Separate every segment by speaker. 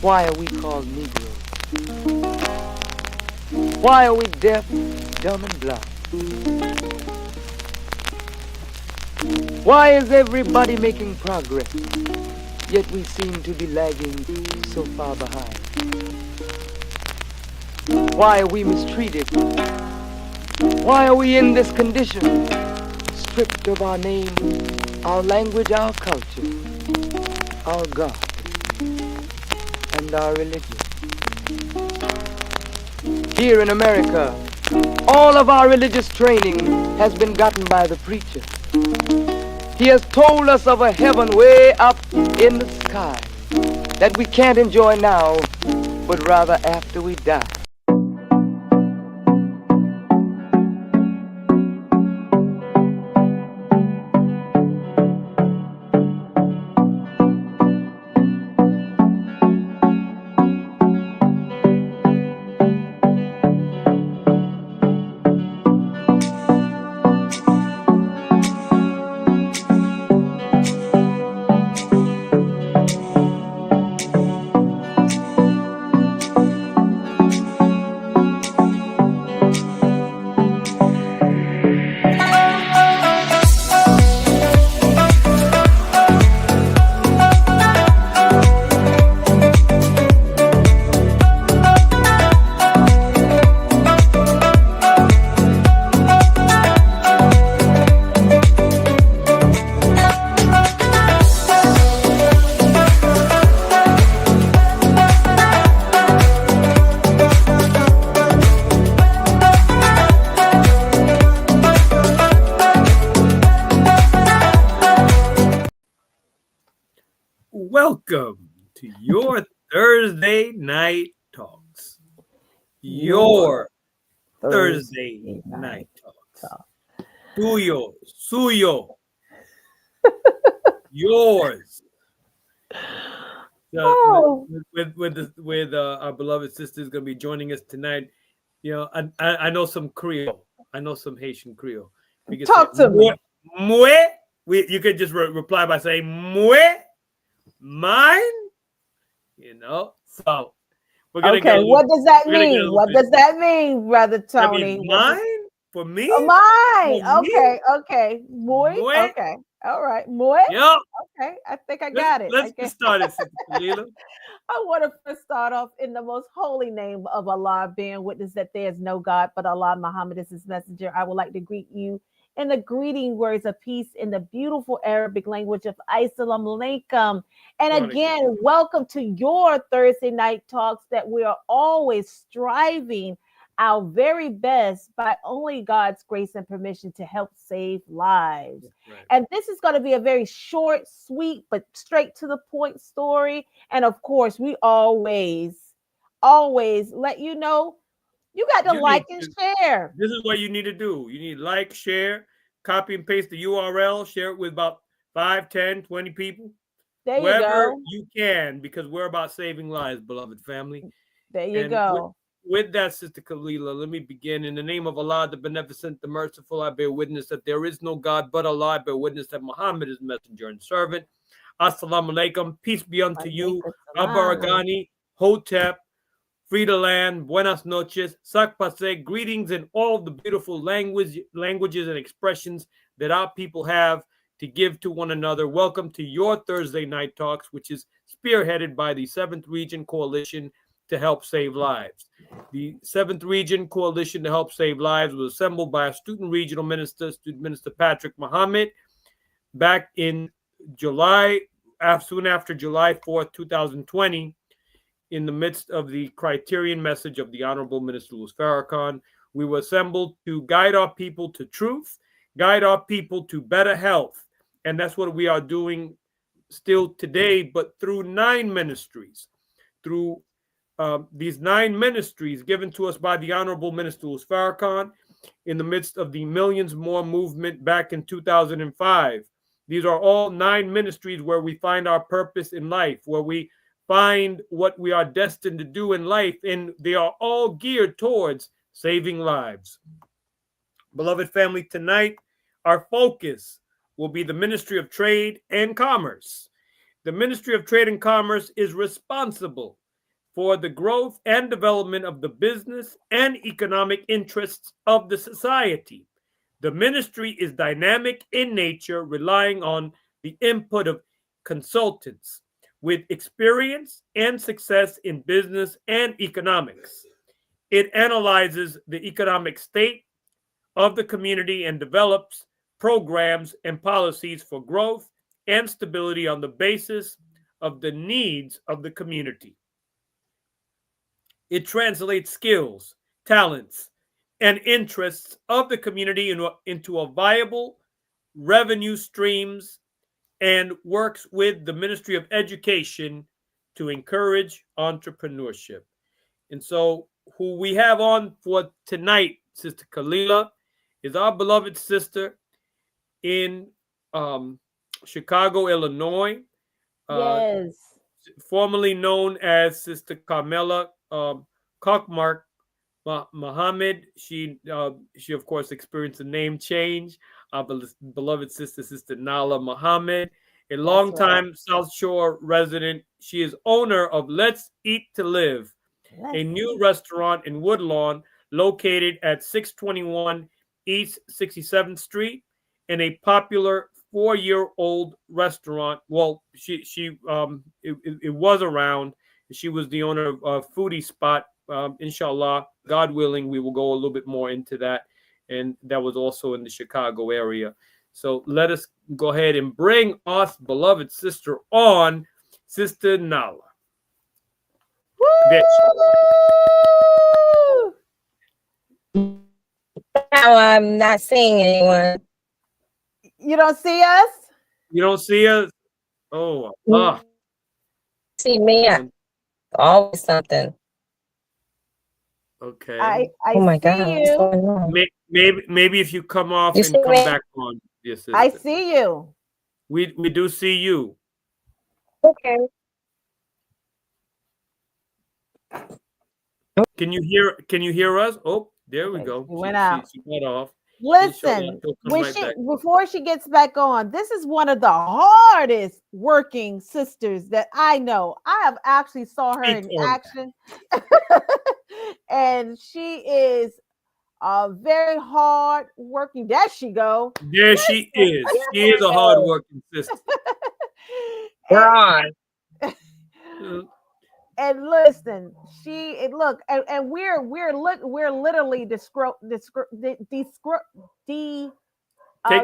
Speaker 1: Why are we called Negroes? Why are we deaf, dumb, and blind? Why is everybody making progress, yet we seem to be lagging so far behind? Why are we mistreated? Why are we in this condition? Stripped of our name, our language, our culture, our God, and our religion. Here in America, all of our religious training has been gotten by the preacher. He has told us of a heaven way up in the sky that we can't enjoy now, but rather after we die.
Speaker 2: Welcome to your Thursday Night Talks. Your Thursday Night Talks. Tuyo, suyo, yours. With our beloved sisters going to be joining us tonight. You know, I know some Creole. I know some Haitian Creole. We can
Speaker 3: Talk
Speaker 2: say,
Speaker 3: to me.
Speaker 2: Moué. You could just reply by saying moué. Mine, you know. So we're gonna
Speaker 3: okay. What does that mean? What does that mean, Brother Tony?
Speaker 2: Mine for me.
Speaker 3: Oh, mine.
Speaker 2: For
Speaker 3: okay.
Speaker 2: me?
Speaker 3: Okay. Muy.
Speaker 2: Mue.
Speaker 3: Okay. All right. Muy.
Speaker 2: Yep.
Speaker 3: Okay. I think I got it.
Speaker 2: Let's get started, Sister Kalila.
Speaker 3: I want to first start off in the most holy name of Allah, being witness that there is no God but Allah. Muhammad is his messenger. I would like to greet you in the greeting words of peace in the beautiful Arabic language of Assalamu alaikum. And again, welcome to your Thursday Night Talks that we are always striving our very best by only God's grace and permission to help save lives. Right. And this is going to be a very short, sweet, but straight to the point story. And of course, we always let you know you got to like and share.
Speaker 2: This is what you need to do. You need like, share, copy and paste the URL, share it with about 5, 10, 20 people.
Speaker 3: There
Speaker 2: Wherever
Speaker 3: you go.
Speaker 2: You can, because we're about saving lives, beloved family.
Speaker 3: There you go.
Speaker 2: With that, Sister Kalila, let me begin. In the name of Allah, the Beneficent, the Merciful, I bear witness that there is no God but Allah. I bear witness that Muhammad is messenger and servant. Assalamu alaikum. Peace be unto you. Abaragani, Hotep, Frida Land, Buenas noches, Sak Pase, greetings in all the beautiful languages and expressions that our people have to give to one another. Welcome to your Thursday Night Talks, which is spearheaded by the 7th Region Coalition to Help Save Lives. The 7th Region Coalition to Help Save Lives was assembled by our Student Regional Minister, Student Minister Patrick Muhammad, back in July, soon after July 4th, 2020, in the midst of the criterion message of the Honorable Minister Louis Farrakhan. We were assembled to guide our people to truth, guide our people to better health. And that's what we are doing still today, but through 9 ministries, through these 9 ministries given to us by the Honorable Minister Louis Farrakhan in the midst of the Millions More movement back in 2005. These are all 9 ministries where we find our purpose in life, where we find what we are destined to do in life, and they are all geared towards saving lives. Beloved family, tonight our focus will be the Ministry of Trade and Commerce. The Ministry of Trade and Commerce is responsible for the growth and development of the business and economic interests of the society. The ministry is dynamic in nature, relying on the input of consultants with experience and success in business and economics. It analyzes the economic state of the community and develops programs and policies for growth and stability on the basis of the needs of the community. It translates skills, talents, and interests of the community into a viable revenue streams and works with the Ministry of Education to encourage entrepreneurship. And so who we have on for tonight, Sister Kalila, is our beloved sister in Chicago, Illinois.
Speaker 3: Yes.
Speaker 2: Formerly known as Sister Carmela Kokmark Muhammad. She of course experienced a name change. Our beloved Sister Nala Muhammad, a longtime South Shore resident. She is owner of Let's Eat to Live, a new restaurant in Woodlawn located at 621 East 67th Street, and a popular 4-year-old restaurant. Well, it was around. She was the owner of Foodie Spot. Inshallah, God willing, we will go a little bit more into that. And that was also in the Chicago area. So let us go ahead and bring our beloved sister on, Sister Nala.
Speaker 4: Now I'm not seeing anyone.
Speaker 3: You don't see us?
Speaker 2: You don't see us? Oh,
Speaker 4: See me? Always something.
Speaker 2: Okay.
Speaker 3: I
Speaker 4: Oh my
Speaker 3: see
Speaker 4: God, what's
Speaker 3: you.
Speaker 4: going on?
Speaker 2: Maybe if you come off
Speaker 4: You
Speaker 2: and
Speaker 4: see
Speaker 2: come
Speaker 4: me?
Speaker 2: back on, yes, sister.
Speaker 3: I see you.
Speaker 2: We do see you.
Speaker 4: Okay.
Speaker 2: Can you hear us? Oh, there we
Speaker 3: Okay,
Speaker 2: go.
Speaker 3: she went out.
Speaker 2: She got off.
Speaker 3: Listen,
Speaker 2: Inshallah,
Speaker 3: before she gets back on, this is one of the hardest working sisters that I know. I have actually saw her in action, and she is very hard working. There she go.
Speaker 2: There she is. She is a hard working sister.
Speaker 4: Ron.
Speaker 3: And listen, and we're literally
Speaker 2: take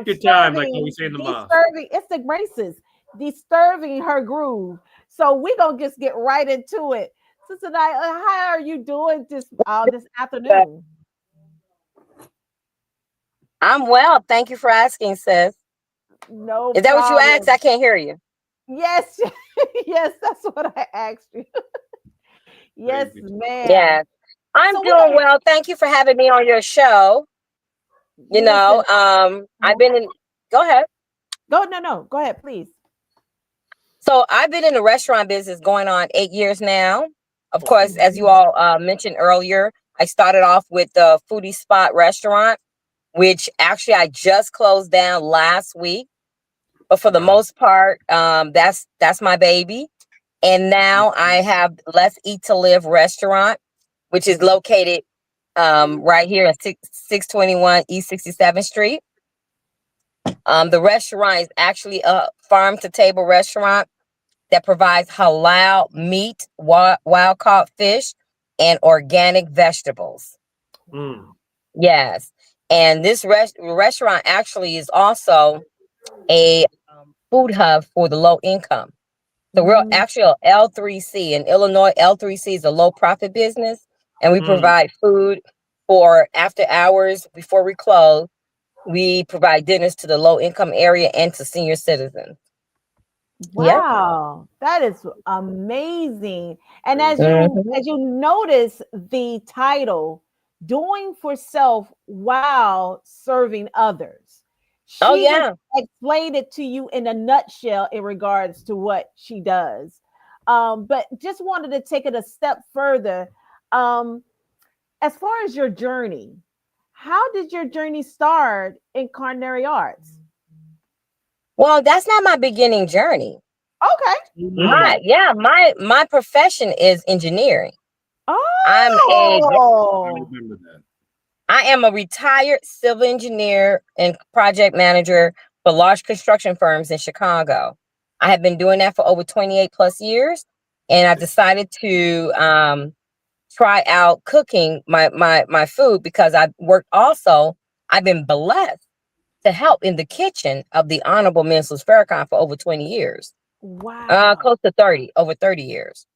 Speaker 2: your time, like we say in the mosque.
Speaker 3: It's the graces, disturbing her groove. So we're gonna just get right into it. Sister Naya, how are you doing this afternoon?
Speaker 4: I'm well. Thank you for asking, sis.
Speaker 3: No,
Speaker 4: is that what you asked? I can't hear you.
Speaker 3: Yes, yes, that's what I asked you. Yes, ma'am.
Speaker 4: Yeah, I'm doing well. Thank you for having me on your show. You know, I've been in. Go ahead.
Speaker 3: Go ahead, please.
Speaker 4: So I've been in the restaurant business going on 8 years now. Of course, as you all mentioned earlier, I started off with the Foodie Spot restaurant, which actually I just closed down last week. But for the most part, that's my baby. And now I have Let's Eat to Live restaurant, which is located right here at 621 East 67th Street. The restaurant is actually a farm-to-table restaurant that provides halal meat, wild caught fish, and organic vegetables. Yes. And this restaurant actually is also a food hub for the low income. So we're actually a L3C. In Illinois, L3C is a low profit business. And we provide food for after hours before we close. We provide dinners to the low income area and to senior citizens.
Speaker 3: Wow, that is amazing. And as you notice the title, Doing for Self While Serving Others. She explained it to you in a nutshell in regards to what she does. But just wanted to take it a step further. As far as your journey, how did your journey start in culinary arts?
Speaker 4: Well, that's not my beginning journey.
Speaker 3: Okay.
Speaker 4: My profession is engineering. I
Speaker 3: Oh.
Speaker 2: remember that.
Speaker 4: am a retired civil engineer and project manager for large construction firms in Chicago. I have been doing that for over 28 plus years, and I decided to try out cooking my food because I've been blessed to help in the kitchen of the Honorable Minister Farrakhan for over 20 years.
Speaker 3: Wow.
Speaker 4: Close to 30, over 30 years.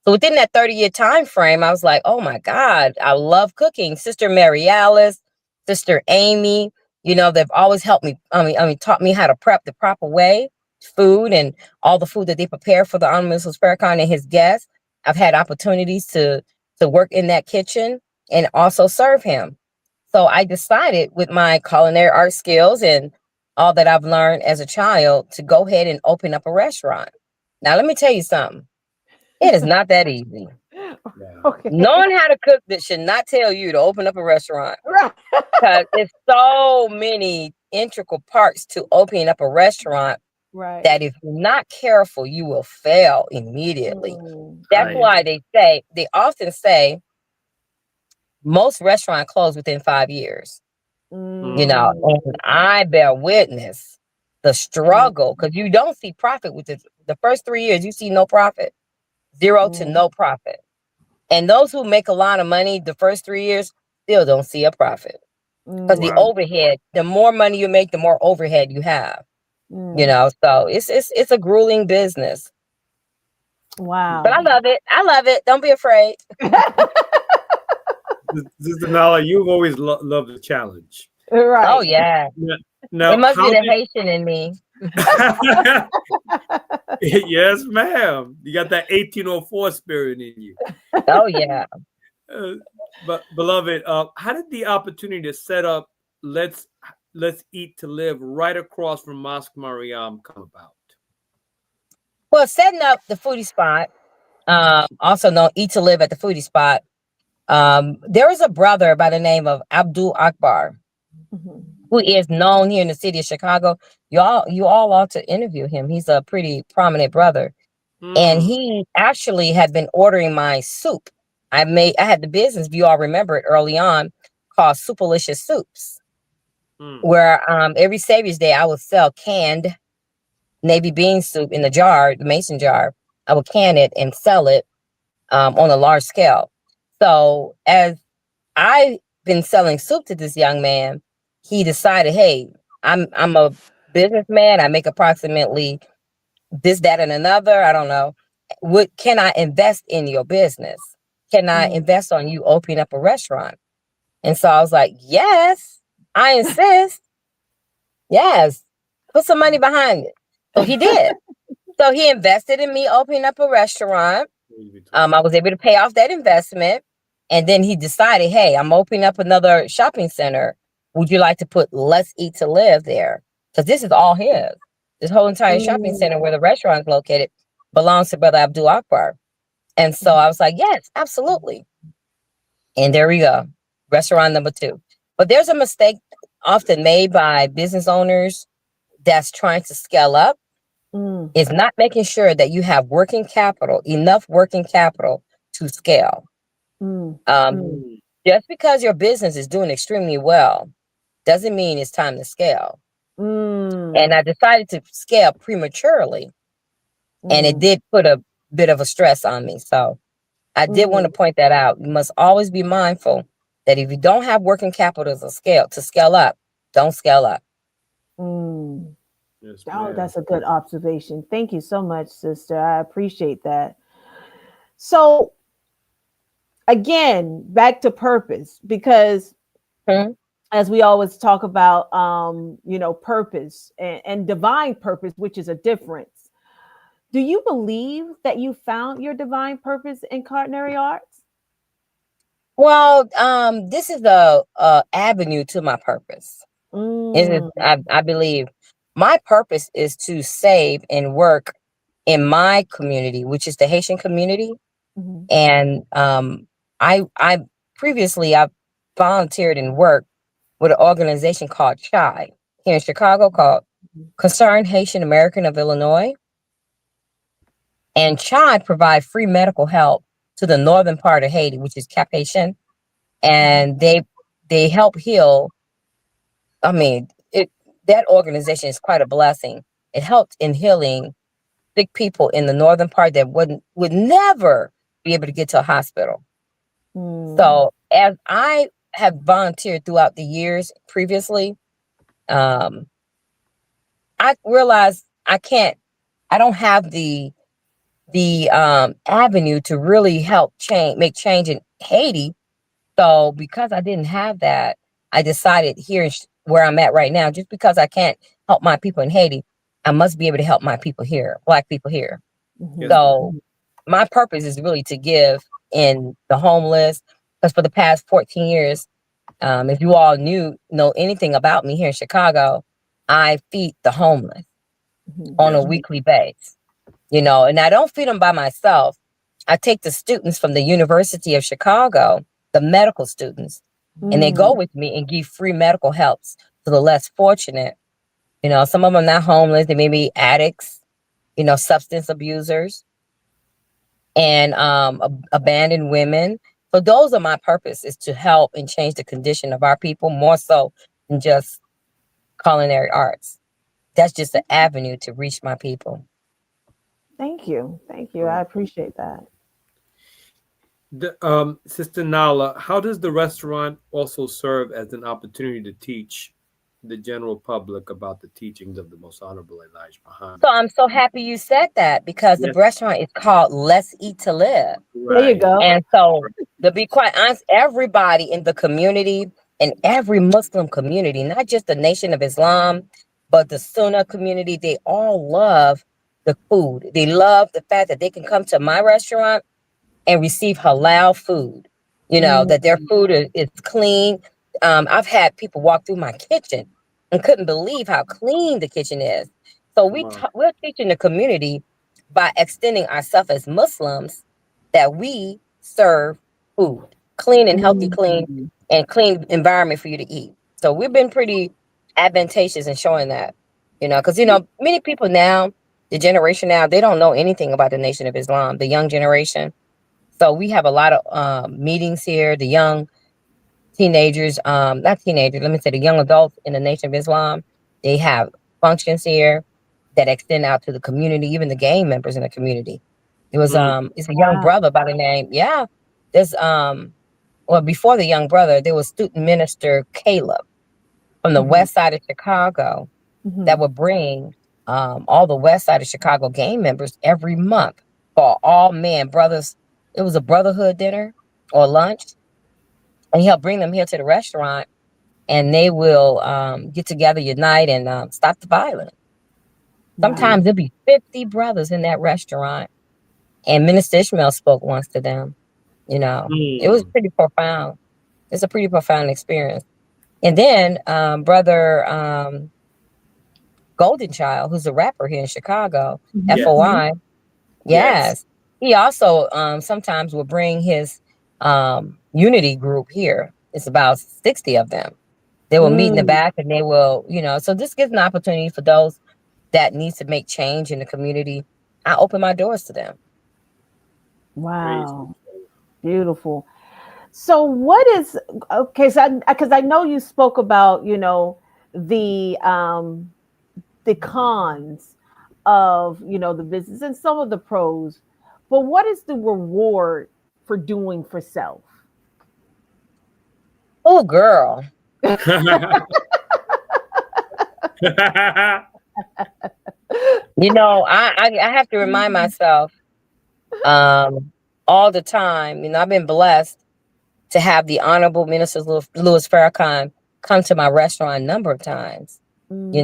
Speaker 4: So within that 30-year time frame, I was like, oh my God, I love cooking. Sister Mary Alice, Sister Amy, they've always helped me. Taught me how to prep the proper way, food and all the food that they prepare for the Honorable Minister Farrakhan and his guests. I've had opportunities to work in that kitchen and also serve him. So I decided with my culinary art skills and all that I've learned as a child to go ahead and open up a restaurant. Now, let me tell you something. It is not that easy.
Speaker 3: Okay.
Speaker 4: Knowing how to cook that should not tell you to open up a restaurant,
Speaker 3: Right.
Speaker 4: because there's so many integral parts to opening up a restaurant
Speaker 3: Right.
Speaker 4: that if you're not careful, you will fail immediately. That's
Speaker 2: Right.
Speaker 4: why they often say most restaurants close within 5 years. And I bear witness the struggle because you don't see profit with the first 3 years. You see no profit, zero to no profit. And those who make a lot of money the first 3 years still don't see a profit because the overhead, the more money you make, the more overhead you have. So it's a grueling business.
Speaker 3: Wow.
Speaker 4: But I love it. I love it. Don't be afraid.
Speaker 2: Sister Nala, you've always loved the challenge.
Speaker 3: Right.
Speaker 4: Oh yeah.
Speaker 2: Now,
Speaker 4: It must be the Haitian in me.
Speaker 2: Yes, ma'am. You got that 1804 spirit in you.
Speaker 4: Oh yeah.
Speaker 2: But beloved, how did the opportunity to set up Let's Eat to Live right across from Mosque Mariam come about?
Speaker 4: Well, setting up the foodie spot, also known Eat to Live at the foodie spot. There was a brother by the name of Abdul Akbar, who is known here in the city of Chicago. You all ought to interview him. He's a pretty prominent brother. And he actually had been ordering my soup. I had the business, if you all remember it early on, called Soupalicious Soups, where every Savior's Day I would sell canned navy bean soup in the jar, the mason jar. I would can it and sell it on a large scale. So as I've been selling soup to this young man, he decided, hey, I'm a businessman. I make approximately this, that, and another. I don't know. Can I invest in your business? Can I invest on you opening up a restaurant? And so I was like, yes, I insist. Yes, put some money behind it. So he did. So he invested in me opening up a restaurant. I was able to pay off that investment. And then he decided, hey, I'm opening up another shopping center. Would you like to put Let's Eat to Live there? Because this is all his. This whole entire shopping center where the restaurant is located belongs to Brother Abdul Akbar. And so I was like, yes, absolutely. And there we go. Restaurant number 2. But there's a mistake often made by business owners that's trying to scale up. Is not making sure that you have working capital, enough working capital to scale. Just because your business is doing extremely well doesn't mean it's time to scale. And I decided to scale prematurely, and it did put a bit of a stress on me. So I did want to point that out. You must always be mindful that if you don't have working capital to scale up, don't scale up.
Speaker 2: Yes,
Speaker 3: Oh, that's a good observation. Thank you so much, sister. I appreciate that. So again, back to purpose, because as we always talk about, purpose and divine purpose, which is a difference. Do you believe that you found your divine purpose in culinary arts?
Speaker 4: Well, this is the avenue to my purpose. I believe my purpose is to save and work in my community, which is the Haitian community. And I previously volunteered and worked with an organization called CHI here in Chicago called Concerned Haitian American of Illinois. And Chad provide free medical help to the northern part of Haiti, which is Cap-Haïtien, and they help heal. I mean, that organization is quite a blessing. It helped in healing sick people in the northern part that would never be able to get to a hospital. So as I have volunteered throughout the years previously, I realized I don't have the avenue to really help make change in Haiti. So because I didn't have that, I decided here where I'm at right now, just because I can't help my people in Haiti, I must be able to help my people here, Black people here. So my purpose is really to give in the homeless, because for the past 14 years, if you all know anything about me here in Chicago, I feed the homeless on a weekly basis, and I don't feed them by myself. I take the students from the University of Chicago, the medical students, and they go with me and give free medical helps to the less fortunate. Some of them are not homeless. They may be addicts, substance abusers, and abandoned women. So those are my purpose, is to help and change the condition of our people, more so than just culinary arts. That's just an avenue to reach my people.
Speaker 3: Thank you. I appreciate that.
Speaker 2: Sister Nala, how does the restaurant also serve as an opportunity to teach the general public about the teachings of the Most Honorable Elijah Muhammad?
Speaker 4: So I'm so happy you said that, because the restaurant is called Let's Eat to Live.
Speaker 3: There you go.
Speaker 4: And so, to be quite honest, everybody in the community, and every Muslim community, not just the Nation of Islam, but the Sunnah community, they all love the food. They love the fact that they can come to my restaurant and receive halal food, that their food is clean. I've had people walk through my kitchen and couldn't believe how clean the kitchen is. So we're teaching the community by extending ourselves as Muslims that we serve food, clean and healthy, clean environment for you to eat. So we've been pretty advantageous in showing that, because, many people now, the generation now, they don't know anything about the Nation of Islam, the young generation. So we have a lot of meetings here, the young teenagers, not teenagers, let me say the young adults in the Nation of Islam. They have functions here that extend out to the community, even the gang members in the community. It was it's a young brother by the name. Yeah. There's before the young brother, there was student minister Caleb from the west side of Chicago that would bring all the west side of Chicago gang members every month for all men, brothers. It was a brotherhood dinner or lunch. And he'll bring them here to the restaurant, and they will get together, unite, and stop the violence. Sometimes there'll be 50 brothers in that restaurant. And Minister Ishmael spoke once to them. It was pretty profound. It's a pretty profound experience. And then Brother Golden Child, who's a rapper here in Chicago, FOI. Yes. He also sometimes will bring his unity group here. It's about 60 of them. They will meet in the back, and they will, so this gives an opportunity for those that needs to make change in the community. I open my doors to them.
Speaker 3: Wow. Beautiful. So what is, okay, so because I know you spoke about, the cons of, the business and some of the pros, but what is the reward for doing for self?
Speaker 4: Oh, girl. I have to remind myself all the time. I've been blessed to have the Honorable Minister Louis Farrakhan come to my restaurant a number of times, and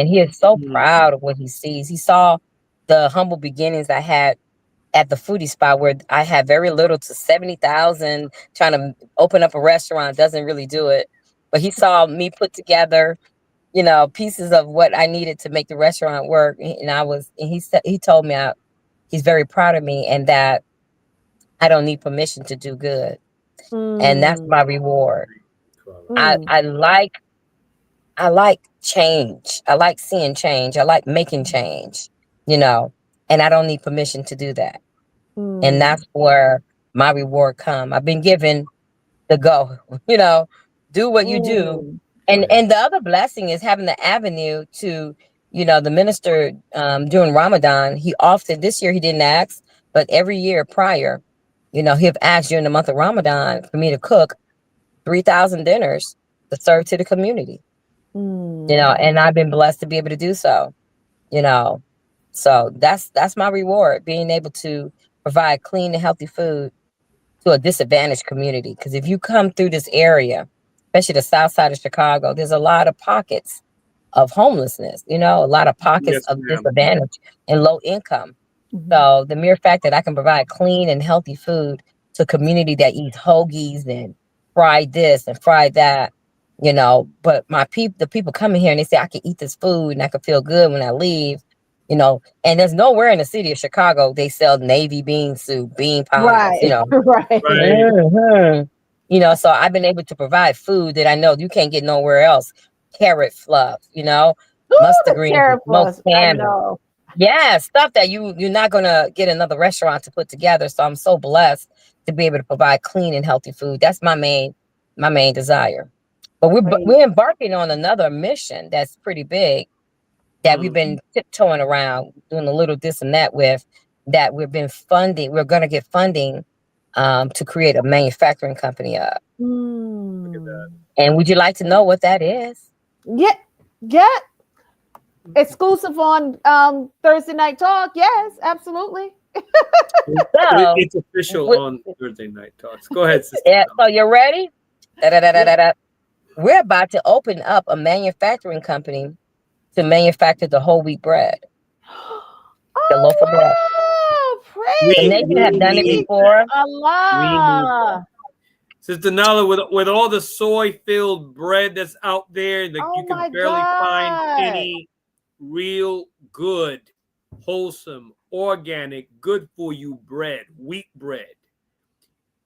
Speaker 4: he is so proud of what he sees. He saw the humble beginnings I had at the Foodie Spot, where I had very little to 70,000, trying to open up a restaurant doesn't really do it. But he saw me put together, pieces of what I needed to make the restaurant work. And he told me he's very proud of me, and that I don't need permission to do good. And that's my reward. I like change. I like seeing change. I like making change. and I don't need permission to do that.
Speaker 3: Mm.
Speaker 4: And that's where my reward come. I've been given the go, do what you do.
Speaker 3: Mm.
Speaker 4: And the other blessing is having the avenue to, the minister during Ramadan, he often, this year he didn't ask, but every year prior, he'll ask during the month of Ramadan for me to cook 3,000 dinners to serve to the community,
Speaker 3: Mm.
Speaker 4: and I've been blessed to be able to do so, so that's my reward, being able to provide clean and healthy food to a disadvantaged community. Because if you come through this area, especially the south side of Chicago, there's a lot of pockets of homelessness, a lot of pockets
Speaker 2: Yes,
Speaker 4: of
Speaker 2: ma'am.
Speaker 4: disadvantage and low income.
Speaker 3: Mhm.
Speaker 4: So the mere fact that I can provide clean and healthy food to a community that eats hoagies and fried this and fried that, but the people coming here and they say I can eat this food and I can feel good when I leave, and there's nowhere in the city of Chicago they sell navy bean soup, bean pies,
Speaker 3: Right. Right.
Speaker 2: Right.
Speaker 4: Mhm. So I've been able to provide food that I know you can't get nowhere else. Carrot fluff,
Speaker 3: Ooh,
Speaker 4: mustard
Speaker 3: the
Speaker 4: greens,
Speaker 3: carrot
Speaker 4: smoked
Speaker 3: plus. I
Speaker 4: salmon.
Speaker 3: know.
Speaker 4: Yeah, stuff that you're not gonna get another restaurant to put together. So I'm so blessed to be able to provide clean and healthy food. That's my main desire. But
Speaker 3: Praise.
Speaker 4: we're embarking on another mission that's pretty big, that we've been tiptoeing around, doing a little this and that with, that we've been funding. We're going to get funding to create a manufacturing company up.
Speaker 3: Mm.
Speaker 4: And would you like to know what that is?
Speaker 3: Yeah. Exclusive on Thursday Night Talk. Yes, absolutely.
Speaker 4: So,
Speaker 2: It's official
Speaker 4: What-
Speaker 2: on Thursday Night Talks. Go ahead, sister.
Speaker 4: yeah, so you're ready? Da-da-da-da-da-da. We're about to open up a manufacturing company to manufacture the whole wheat bread. The loaf of bread.
Speaker 3: wow.
Speaker 2: We-
Speaker 4: The
Speaker 3: Praise
Speaker 4: nation have done it
Speaker 2: we-
Speaker 4: before.
Speaker 3: Allah.
Speaker 2: Sister Nala, with all the soy-filled bread that's out there, that
Speaker 3: Oh
Speaker 2: you
Speaker 3: my
Speaker 2: can barely find
Speaker 3: God.
Speaker 2: any real good, wholesome, organic, good for you bread, wheat bread.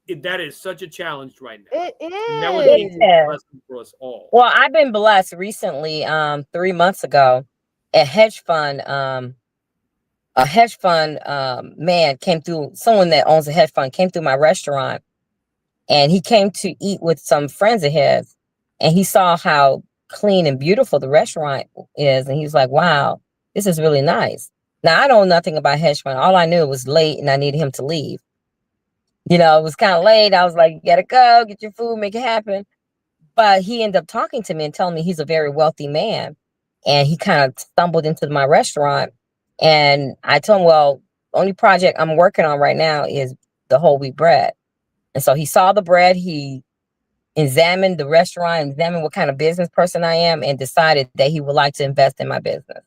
Speaker 2: That is such a challenge right now.
Speaker 3: It
Speaker 2: And that would
Speaker 3: is.
Speaker 2: be a blessing for us all.
Speaker 4: Well, I've been blessed recently. 3 months ago, a hedge fund man came through. Someone that owns a hedge fund came through my restaurant, and he came to eat with some friends of his, and he saw how clean and beautiful the restaurant is, and he was like, "Wow, this is really nice." Now I know nothing about hedge fund. All I knew it was late, and I needed him to leave. It was kind of late. I was like, "You gotta go, get your food, make it happen." But he ended up talking to me and telling me he's a very wealthy man. And he kind of stumbled into my restaurant. And I told him, well, the only project I'm working on right now is the whole wheat bread. And so he saw the bread. He examined the restaurant, examined what kind of business person I am, and decided that he would like to invest in my business.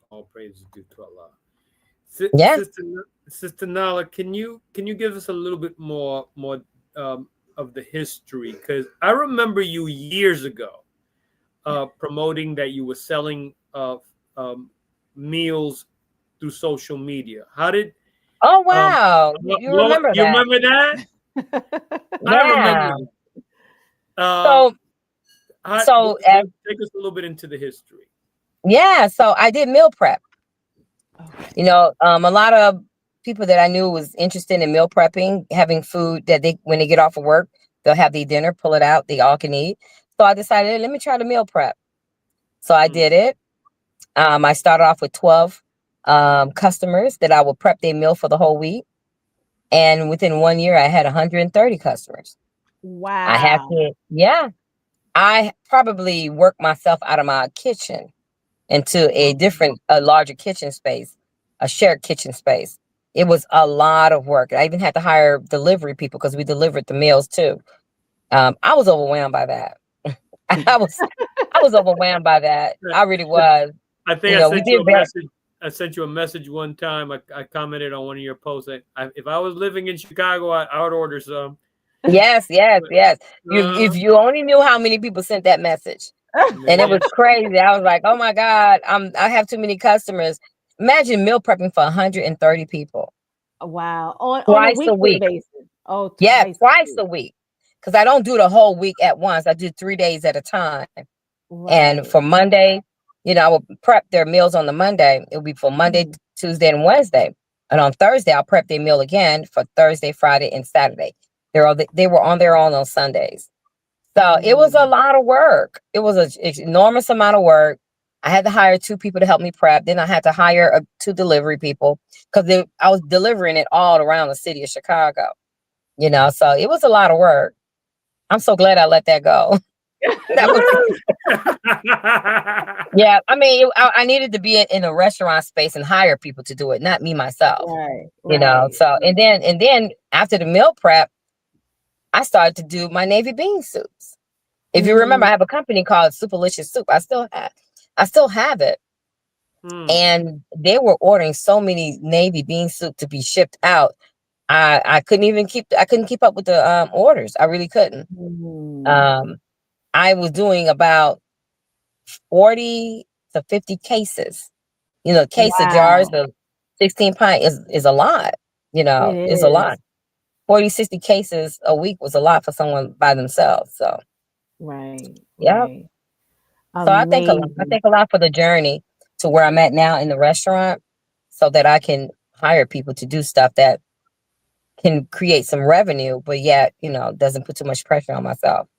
Speaker 2: All praise is due to Allah.
Speaker 4: Yeah.
Speaker 2: Sister Nala, can you give us a little bit more of the history? Because I remember you years ago promoting that you were selling meals through social media. How did?
Speaker 4: Oh wow, you remember that?
Speaker 2: You remember that? I remember. Take us a little bit into the history.
Speaker 4: Yeah, so I did meal prep. A lot of people that I knew was interested in meal prepping, having food that when they get off of work, they'll have their dinner, pull it out, they all can eat. So I decided, let me try the meal prep. So I did it. I started off with 12 customers that I would prep their meal for the whole week. And within 1 year, I had 130 customers.
Speaker 3: Wow.
Speaker 4: I probably worked myself out of my kitchen into a larger kitchen space, a shared kitchen space. It was a lot of work. I even had to hire delivery people because we delivered the meals too. I was overwhelmed by that. I was overwhelmed by that. I really was.
Speaker 2: I think I sent you a message one time. I commented on one of your posts. If I was living in Chicago, I would order some.
Speaker 4: Yes. If you only knew how many people sent that message. And it was crazy. I was like, oh my God, I have too many customers. Imagine meal prepping for 130 people.
Speaker 3: Wow. On
Speaker 4: Twice
Speaker 3: a
Speaker 4: week.
Speaker 3: Basis. Oh,
Speaker 4: twice a week. Because I don't do the whole week at once. I do 3 days at a time.
Speaker 3: Right.
Speaker 4: And for Monday, I will prep their meals on the Monday. It will be for Monday Tuesday and Wednesday. And on Thursday, I'll prep their meal again for Thursday, Friday, and Saturday. They were on their own on Sundays. So it was a lot of work. It was an enormous amount of work. I had to hire 2 people to help me prep. Then I had to hire 2 delivery people because I was delivering it all around the city of Chicago. You know, so it was a lot of work. I'm so glad I let that go. Yeah, I mean, I needed to be in a restaurant space and hire people to do it, not me myself.
Speaker 3: Right.
Speaker 4: You know, so and then after the meal prep, I started to do my navy bean soups. If you remember, I have a company called Superlicious Soup. I still have it. And they were ordering so many navy bean soup to be shipped out. I couldn't keep up with the orders. I really couldn't. I was doing about 40 to 50 cases. You know, case of jars of 16 pint is a lot. You know, it's a lot. 40, 60 cases a week was a lot for someone by themselves. So, yeah.
Speaker 3: Right.
Speaker 4: So I think a lot for the journey to where I'm at now in the restaurant, so that I can hire people to do stuff that can create some revenue, but yet, you know, doesn't put too much pressure on myself.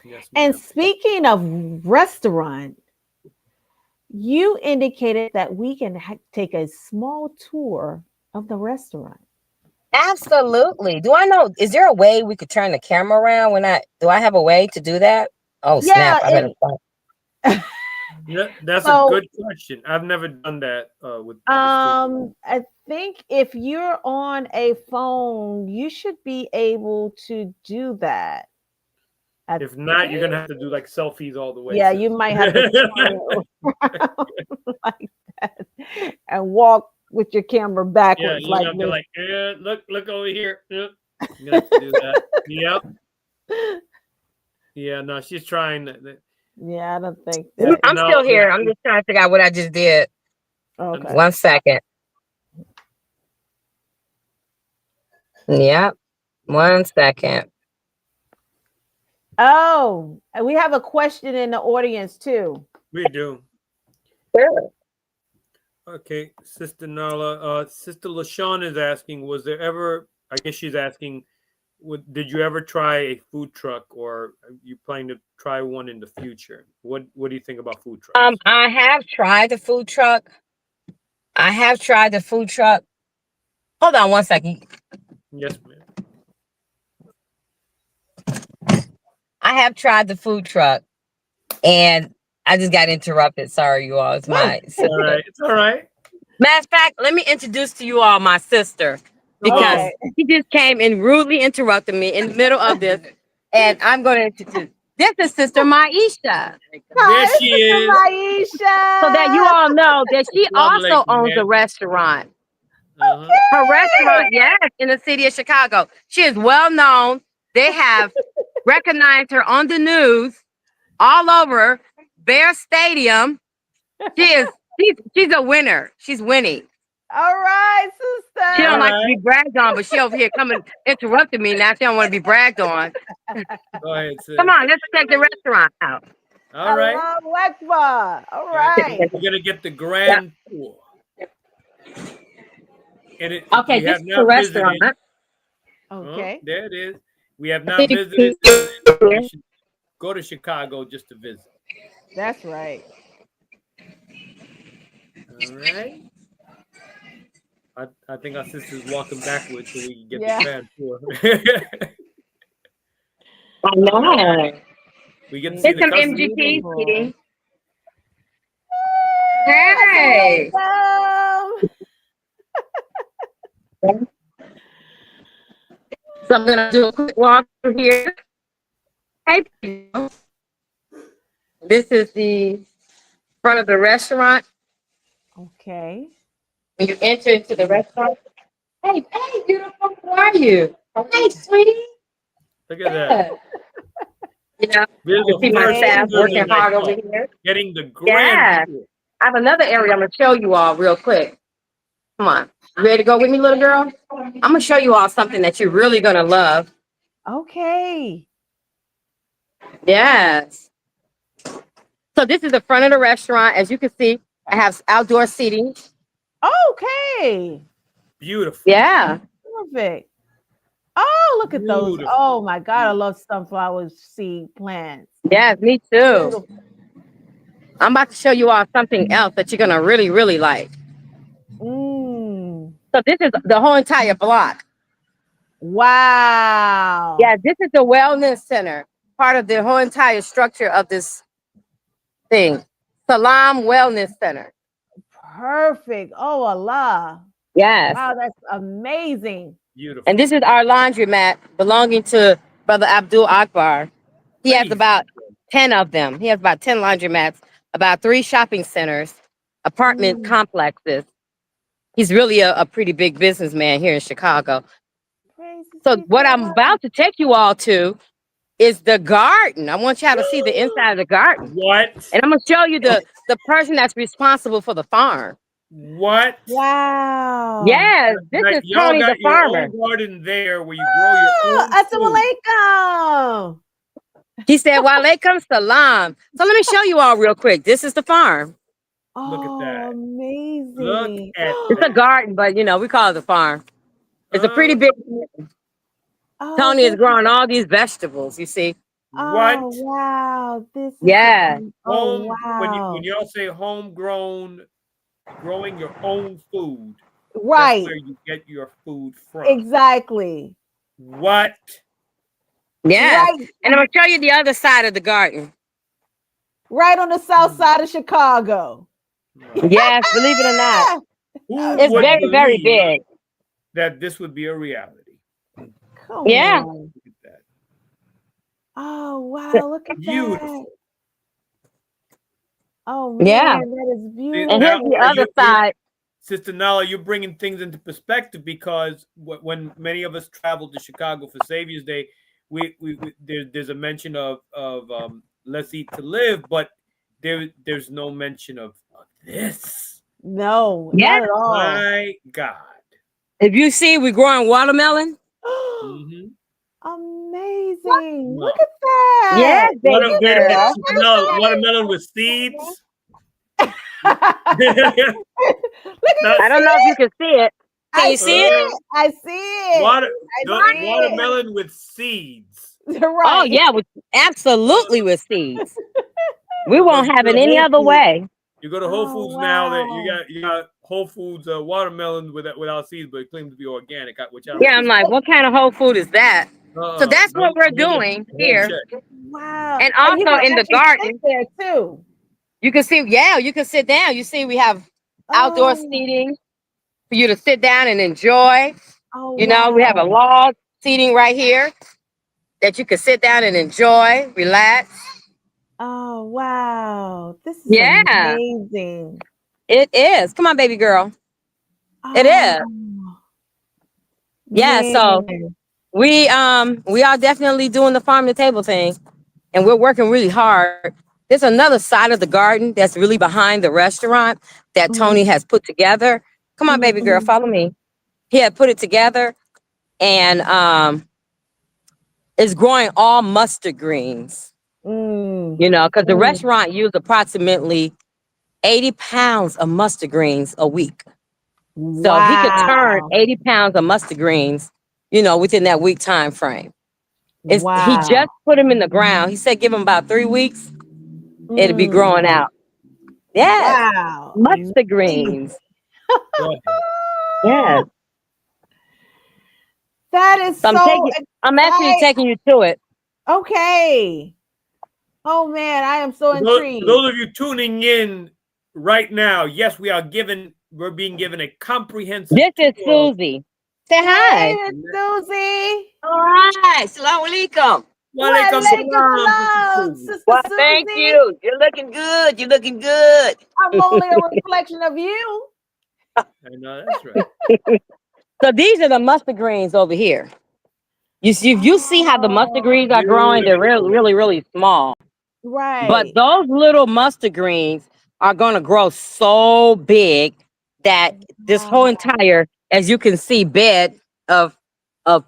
Speaker 2: Yes,
Speaker 3: And speaking of restaurant, you indicated that we can take a small tour of the restaurant.
Speaker 4: Absolutely. Is there a way we could turn the camera around do I have a way to do that? Oh, snap. I better stop.
Speaker 2: Yeah, that's a good question. I've never done that with
Speaker 3: I think if you're on a phone, you should be able to do that.
Speaker 2: If not, you're gonna have to do like selfies all the way.
Speaker 3: Yeah, you might have to turn like that and walk with your camera backwards.
Speaker 2: Yeah, you're gonna be like, look over here. Yep. You're gonna have to do that. Yep. Yeah, no, she's trying.
Speaker 3: Yeah, I don't think that.
Speaker 4: I'm still here. I'm just trying to figure out what I just did.
Speaker 3: Okay.
Speaker 4: 1 second. Yep. 1 second.
Speaker 3: Oh, and we have a question in the audience too.
Speaker 2: We do.
Speaker 4: Sure.
Speaker 2: Okay, Sister Nala. Sister LaShawn is asking, was there ever, I guess she's asking, did you ever try a food truck, or are you planning to try one in the future? What do you think about food trucks?
Speaker 4: I have tried the food truck. Hold on 1 second.
Speaker 2: Yes, ma'am.
Speaker 4: I have tried the food truck, and I just got interrupted. Sorry, you all. It's my sister.
Speaker 2: All right. It's all right.
Speaker 4: Matter of fact, let me introduce to you all my sister, because she just came and rudely interrupted me in the middle of this. And I'm going to introduce. This is Sister Maisha.
Speaker 2: There she is.
Speaker 3: Maisha.
Speaker 4: So that you all know that she also owns a restaurant. Her restaurant, yes, in the city of Chicago. She is well known. They have recognized her on the news all over Bear Stadium. She's a winner. She's winning.
Speaker 3: All right, sister.
Speaker 4: She don't like to be bragged on, but she over here coming interrupting me. Now she don't want to be bragged on.
Speaker 2: Go ahead, sis.
Speaker 4: Come on, let's check the restaurant out.
Speaker 2: All right.
Speaker 3: Allahu Akbar. All right.
Speaker 2: We're gonna get the grand tour. And
Speaker 4: Okay, this is the restaurant.
Speaker 3: Okay.
Speaker 2: There it is. We have not visited. We should go to Chicago just to visit.
Speaker 3: That's right.
Speaker 2: All right. I think our sister's walking backwards so we can get the grand tour.
Speaker 4: I know.
Speaker 2: We get to see
Speaker 4: It's some MGP, sweetie. Hey. So I'm gonna do a quick walk through here. Hey, people. This is the front of the restaurant.
Speaker 3: Okay.
Speaker 4: When you enter into the restaurant. Hey, beautiful. How are you? Hey, sweetie.
Speaker 2: Look at that.
Speaker 4: You know, you see my staff working hard over here.
Speaker 2: Getting the grand tour.
Speaker 4: I have another area I'm gonna show you all real quick. Come on. You ready to go with me, little girl? I'm gonna show you all something that you're really gonna love.
Speaker 3: Okay.
Speaker 4: Yes. So this is the front of the restaurant. As you can see, I have outdoor seating.
Speaker 3: Oh, Okay.
Speaker 2: Beautiful.
Speaker 4: Yeah.
Speaker 3: Perfect. Oh, look at those.
Speaker 2: Beautiful.
Speaker 3: Oh my God. I love sunflower seed plants.
Speaker 4: Yes, me too.
Speaker 3: Beautiful.
Speaker 4: I'm about to show you all something else that you're gonna really, really like.
Speaker 3: Mm.
Speaker 4: So this is the whole entire block.
Speaker 3: Wow.
Speaker 4: Yeah, this is the wellness center, part of the whole entire structure of this thing. Salam Wellness Center.
Speaker 3: Perfect. Oh, Allah.
Speaker 4: Yes.
Speaker 3: Wow, that's amazing.
Speaker 2: Beautiful.
Speaker 4: And this is our laundromat belonging to Brother Abdul Akbar. He has
Speaker 2: Praise
Speaker 4: about 10 of them. He has about 10 laundromats, about 3 shopping centers, apartment
Speaker 3: Mm.
Speaker 4: complexes. He's really a pretty big businessman here in Chicago.
Speaker 3: Praises
Speaker 4: So
Speaker 3: be
Speaker 4: what
Speaker 3: to
Speaker 4: I'm
Speaker 3: Allah.
Speaker 4: about to take you all to is the garden. I want y'all to see the inside of the garden.
Speaker 2: What?
Speaker 4: And I'm going to show you the person that's responsible for the farm.
Speaker 2: What?
Speaker 3: Wow.
Speaker 4: Yes, this
Speaker 2: Like,
Speaker 4: is
Speaker 2: y'all
Speaker 4: Tony the
Speaker 2: got your
Speaker 4: farmer.
Speaker 2: own garden there where you grow your own
Speaker 3: Assalamu
Speaker 2: food.
Speaker 3: alaikum.
Speaker 4: He said, Walaikum salam. So let me show you all real quick. This is the farm.
Speaker 2: Look at that.
Speaker 3: Oh, amazing.
Speaker 2: Look at
Speaker 4: It's a
Speaker 2: that.
Speaker 4: garden, but you know, we call it the farm. It's a pretty big.
Speaker 3: Oh,
Speaker 4: Tony is
Speaker 3: this-
Speaker 4: growing all these vegetables, you see.
Speaker 2: What?
Speaker 3: Oh, wow. This is
Speaker 4: Yeah.
Speaker 3: Oh,
Speaker 2: Home,
Speaker 3: wow.
Speaker 2: when y'all say homegrown, growing your own food,
Speaker 3: Right.
Speaker 2: that's where you get your food from.
Speaker 3: Exactly.
Speaker 2: What?
Speaker 4: Yeah.
Speaker 3: Right,
Speaker 4: And I'm going to show you the other side of the garden.
Speaker 3: right on the south side of Chicago.
Speaker 4: Yes, believe it or not.
Speaker 2: Who
Speaker 4: It's
Speaker 2: would
Speaker 4: very, very
Speaker 2: believe
Speaker 4: big.
Speaker 2: that this would be a reality?
Speaker 3: Come
Speaker 4: Yeah.
Speaker 3: on.
Speaker 2: Look at that.
Speaker 3: Oh, wow. Look at that.
Speaker 2: Beautiful.
Speaker 3: Oh, man.
Speaker 4: Yeah.
Speaker 3: That is beautiful.
Speaker 4: And here's the other side.
Speaker 2: Sister Nala, you're bringing things into perspective because when many of us traveled to Chicago for Savior's Day, there's a mention of Let's Eat to Live, but there's no mention of this.
Speaker 3: No,
Speaker 4: Yeah.
Speaker 3: not at all.
Speaker 2: My God.
Speaker 4: If you see, we're growing watermelon.
Speaker 2: Mhm.
Speaker 3: Amazing. Look at that.
Speaker 4: Yes, baby girl.
Speaker 2: Sister Nala, watermelon with seeds.
Speaker 3: Look
Speaker 4: I
Speaker 3: at
Speaker 4: don't know if you can see it. Can you see it?
Speaker 3: I see it.
Speaker 2: Watermelon with seeds.
Speaker 3: Right.
Speaker 4: Oh, yeah, absolutely with seeds. We won't have it any
Speaker 2: Whole
Speaker 4: other
Speaker 2: Foods.
Speaker 4: way.
Speaker 2: You go to Whole
Speaker 3: Oh,
Speaker 2: Foods now that
Speaker 3: wow.
Speaker 2: you got Whole Foods watermelon without seeds, but it claims to be organic. Which I
Speaker 4: Yeah, I'm like, what kind of whole food is that? So that's what we're
Speaker 2: no,
Speaker 4: doing
Speaker 2: no,
Speaker 4: here.
Speaker 2: check.
Speaker 3: Wow.
Speaker 4: And
Speaker 3: you
Speaker 4: also
Speaker 3: can
Speaker 4: in the
Speaker 3: actually
Speaker 4: garden,
Speaker 3: sit there too.
Speaker 4: you can see, yeah, you can sit down. You see, we have outdoor
Speaker 3: Oh,
Speaker 4: seating for you to sit down and enjoy.
Speaker 3: oh,
Speaker 4: You know, we have a
Speaker 3: wow.
Speaker 4: log seating right here that you can sit down and enjoy, relax.
Speaker 3: Oh, wow. This is
Speaker 4: Yeah.
Speaker 3: amazing.
Speaker 4: It is. Come on, baby girl. It is.
Speaker 3: Oh,
Speaker 4: Yeah, so
Speaker 3: man.
Speaker 4: we are definitely doing the farm to table thing, and we're working really hard. There's another side of the garden that's really behind the restaurant that Tony has put together. Come on, baby girl, follow me. He had put it together, and it's growing all mustard greens.
Speaker 3: Mm.
Speaker 4: You know, because the restaurant used approximately 80 pounds of mustard greens a week. So he could turn 80 pounds of mustard greens, you know, within that week time frame. He just put them in the ground. He said give them about 3 weeks. It'll be growing out. Yes.
Speaker 3: Wow.
Speaker 4: Mustard greens.
Speaker 2: Go ahead.
Speaker 4: Yes.
Speaker 3: That is
Speaker 4: So
Speaker 3: so
Speaker 4: I'm actually taking you to it.
Speaker 3: okay. Oh man, I am so intrigued.
Speaker 2: Those of you tuning in right now, yes, we're being given a comprehensive
Speaker 4: This is
Speaker 2: tour.
Speaker 4: Susie. Say hi.
Speaker 3: Hey, Susie.
Speaker 4: All right. Salaam alaikum.
Speaker 2: Walaikum
Speaker 3: Walaikum
Speaker 2: salam,
Speaker 3: salam,
Speaker 2: Sister Susie.
Speaker 3: Sister
Speaker 4: Well,
Speaker 3: Susie.
Speaker 4: thank you. You're looking good. You're looking good.
Speaker 3: I'm only a reflection of you.
Speaker 2: I know that's right.
Speaker 4: So these are the mustard greens over here. You see, if you see how the mustard greens are growing, they're really, really, really small.
Speaker 3: Right.
Speaker 4: But those little mustard greens are going to grow so big that this whole entire, as you can see, bed of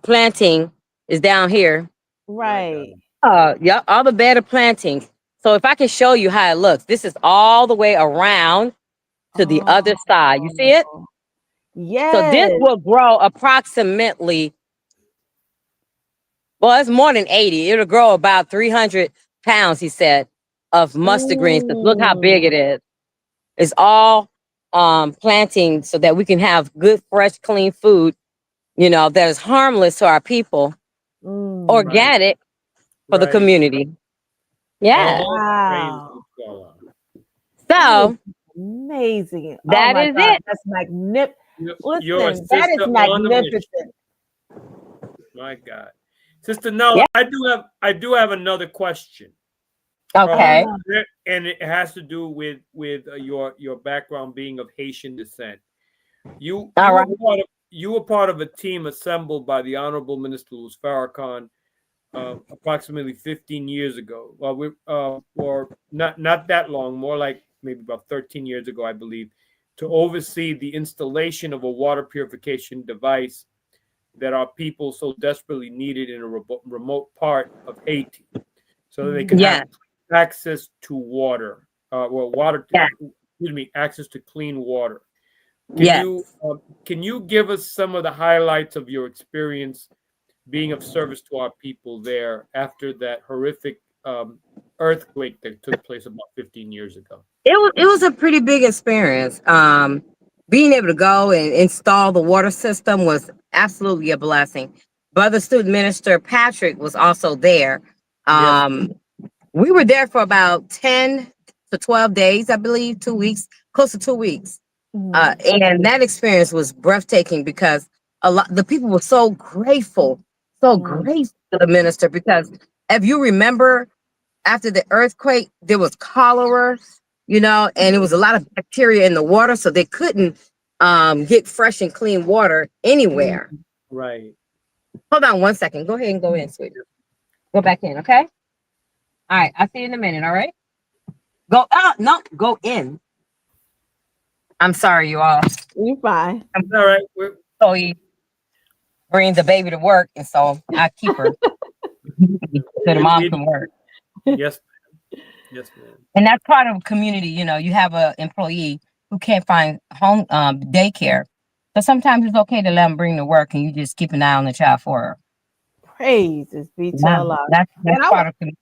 Speaker 4: planting is down here.
Speaker 3: right.
Speaker 4: Yeah, all the bed of planting. So if I can show you how it looks, this is all the way around to the other side. You see it? So this
Speaker 3: Yes.
Speaker 4: will grow approximately, well, it's more than 80. It'll grow about 300 pounds, he said, of mustard greens. 'Cause look how big it
Speaker 3: Mm,
Speaker 4: is. It's all planting so that we can have good, fresh, clean food, that is harmless to our people,
Speaker 3: mm.
Speaker 2: Right.
Speaker 4: organic for the
Speaker 2: Right.
Speaker 4: community. Yeah.
Speaker 2: All praise
Speaker 3: Wow.
Speaker 2: to God.
Speaker 3: That is
Speaker 4: So
Speaker 3: amazing. Oh
Speaker 4: that
Speaker 3: my
Speaker 4: is
Speaker 3: God.
Speaker 4: it.
Speaker 3: That's magnificent.
Speaker 2: You're a
Speaker 3: Listen, that is
Speaker 2: sister on a mission.
Speaker 3: magnificent.
Speaker 2: My God. Sister Nella,
Speaker 4: Yeah.
Speaker 2: I do have another question.
Speaker 4: Okay.
Speaker 3: Uh,
Speaker 2: And it has to do with your background being of Haitian descent. You
Speaker 4: All right.
Speaker 2: were part of a team assembled by the Honorable Minister Louis Farrakhan approximately 15 years ago. Well, or not that long, more like maybe about 13 years ago, I believe, to oversee the installation of a water purification device that our people so desperately needed in a remote part of Haiti, so that they can
Speaker 4: Yeah.
Speaker 2: have access to water,
Speaker 4: Yeah.
Speaker 2: access to clean water. Can
Speaker 4: Yes.
Speaker 2: you give us some of the highlights of your experience being of service to our people there after that horrific earthquake that took place about 15 years ago?
Speaker 4: It was a pretty big experience. Being able to go and install the water system was absolutely a blessing. Brother Student Minister Patrick was also there.
Speaker 2: Yes.
Speaker 4: We were there for about 10 to 12 days, I believe, 2 weeks, close to 2 weeks.
Speaker 3: mm,
Speaker 4: And that experience was breathtaking because the people were so
Speaker 3: mm,
Speaker 4: grateful to the minister, because if you remember, after the earthquake, there was cholera, and it was a lot of bacteria in the water, so they couldn't get fresh and clean water
Speaker 3: mm.
Speaker 4: anywhere.
Speaker 2: Right.
Speaker 4: Hold on 1 second. Go ahead and go in, sweetie. Go back in, okay? All right, I'll see you in a minute, all right? Go out, no, go in. I'm sorry, you all.
Speaker 3: You're fine.
Speaker 4: I'm
Speaker 2: All right.
Speaker 4: so he brings the baby to work, and so I keep her so the mom can work.
Speaker 2: Yes. Yes, ma'am.
Speaker 4: And that's part of community. You have an employee who can't find home daycare, so sometimes it's okay to let them bring to work, and you just keep an eye on the child for her.
Speaker 3: Praises be to
Speaker 4: Yeah,
Speaker 3: Allah.
Speaker 4: that's
Speaker 3: And
Speaker 4: part of community.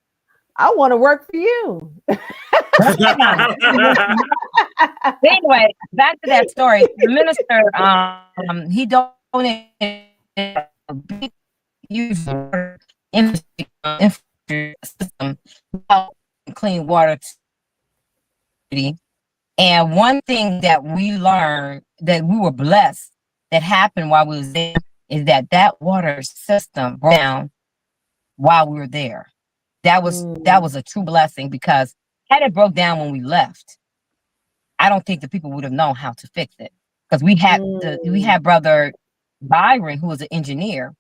Speaker 3: I want to work for you.
Speaker 4: Anyway, back to that story. The minister, he donated a big, huge infrastructure system to help clean water. And one thing that we learned, that we were blessed, that happened while we was there, is that water system broke down while we were there. That was a true blessing, because had it broke down when we left, I don't think the people would have known how to fix it, because we had brother Byron, who was an engineer,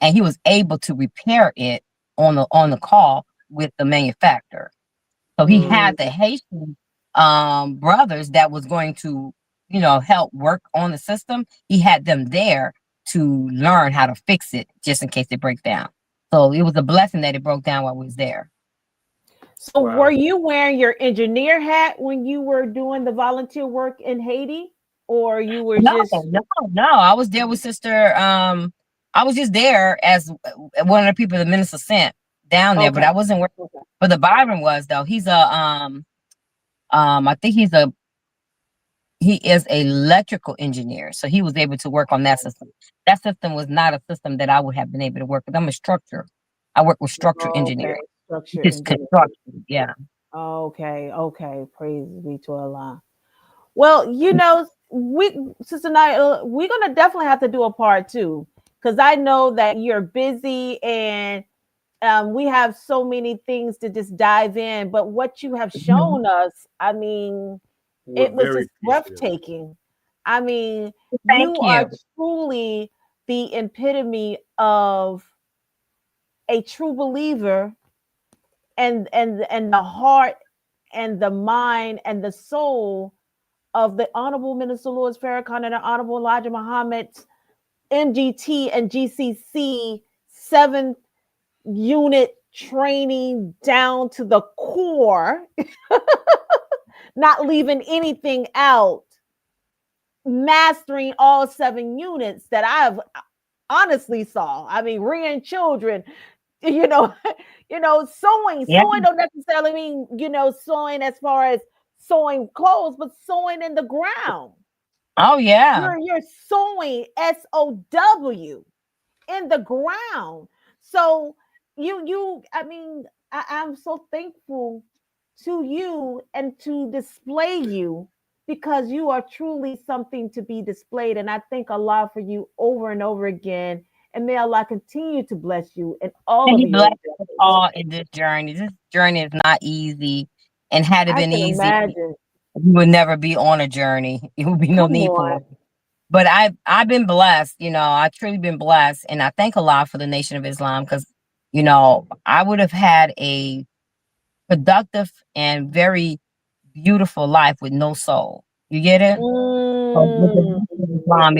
Speaker 4: and he was able to repair it on the call with the manufacturer. So he had the Haitian brothers that was going to, help work on the system. He had them there to learn how to fix it just in case it breaks down. So it was a blessing that it broke down while we was there.
Speaker 3: So
Speaker 2: Wow.
Speaker 3: were you wearing your engineer hat when you were doing the volunteer work in Haiti? Or you were
Speaker 4: No,
Speaker 3: just
Speaker 4: no. I was there with Sister. I was just there as one of the people the minister sent down there, but
Speaker 3: okay.
Speaker 4: I wasn't working.
Speaker 3: Okay.
Speaker 4: But the Byron was, though. He's I think he is an electrical engineer, so he was able to work on that system. That system was not a system that I would have been able to work with. I'm a structure. I work with structure
Speaker 3: Okay.
Speaker 4: engineering.
Speaker 3: Structure
Speaker 4: Just
Speaker 3: engineer.
Speaker 4: construction. Yeah.
Speaker 3: Okay. Praise be to Allah. Well, Sister Naya, we're gonna definitely have to do a part 2, because I know that you're busy and we have so many things to just dive in. But what you have shown us, I mean,
Speaker 2: We're
Speaker 3: it was
Speaker 2: very
Speaker 3: just
Speaker 2: appreciative.
Speaker 3: breathtaking. I mean,
Speaker 4: Thank
Speaker 3: you are
Speaker 4: you.
Speaker 3: truly the epitome of a true believer, and the heart and the mind and the soul of the Honorable Minister Louis Farrakhan and the Honorable Elijah Muhammad, MGT and GCC 7th unit training down to the core, not leaving anything out. mastering all 7 units that I've honestly saw. I mean, rearing children, you know, sewing.
Speaker 4: Yeah.
Speaker 3: Sewing don't necessarily mean, sewing as far as sewing clothes, but sewing in the ground.
Speaker 4: Oh yeah.
Speaker 3: You're sewing SOW in the ground. So I mean, I'm so thankful to you and to display you, because you are truly something to be displayed. And I thank Allah for you over and over again. And may Allah continue to bless you in all
Speaker 4: And
Speaker 3: of
Speaker 4: he
Speaker 3: your
Speaker 4: blessed us
Speaker 3: endeavors.
Speaker 4: all in this journey. This journey is not easy. And had it
Speaker 3: I
Speaker 4: been
Speaker 3: can
Speaker 4: easy,
Speaker 3: imagine.
Speaker 4: we would never be on a journey. It would be no
Speaker 3: Come
Speaker 4: need for
Speaker 3: on.
Speaker 4: it. But I've been blessed, I truly been blessed. And I thank Allah for the Nation of Islam, because, I would have had a productive and very beautiful life with no soul. You get it? So with the
Speaker 3: Mm,
Speaker 4: Nation of Islam,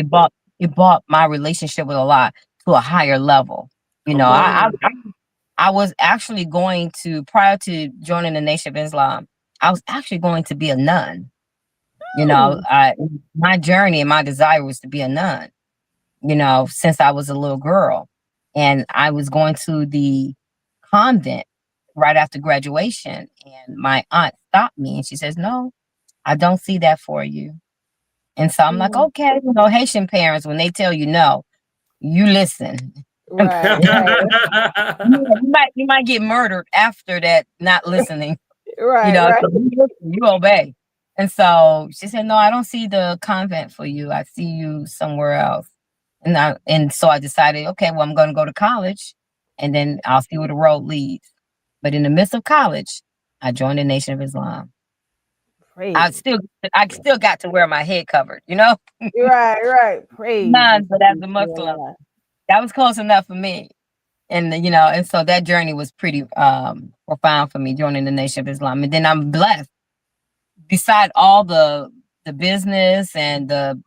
Speaker 4: it brought my relationship with Allah to a higher level.
Speaker 2: Come on.
Speaker 4: I was actually going to, prior to joining the Nation of Islam, I was actually going to be a nun.
Speaker 3: mm.
Speaker 4: My journey and my desire was to be a nun, since I was a little girl. And I was going to the convent right after graduation. And my aunt stopped me and she says, "No, I don't see that for you." And so I'm like,
Speaker 3: Mm.
Speaker 4: okay, Haitian parents, when they tell you no, you listen.
Speaker 3: Right, right,
Speaker 4: You might get murdered after that, not listening.
Speaker 3: right, right.
Speaker 4: So you obey. And so she said, "No, I don't see the convent for you. I see you somewhere else." And so I decided, okay, well, I'm going to go to college, and then I'll see where the road leads. But in the midst of college, I joined the Nation of Islam.
Speaker 3: Praise.
Speaker 4: I still got to wear my head covered,
Speaker 3: Right, right. Praise.
Speaker 4: But as a Muslim, that was close enough for me. And and so that journey was pretty profound for me, joining the Nation of Islam. And then I'm blessed. Beside all the business and the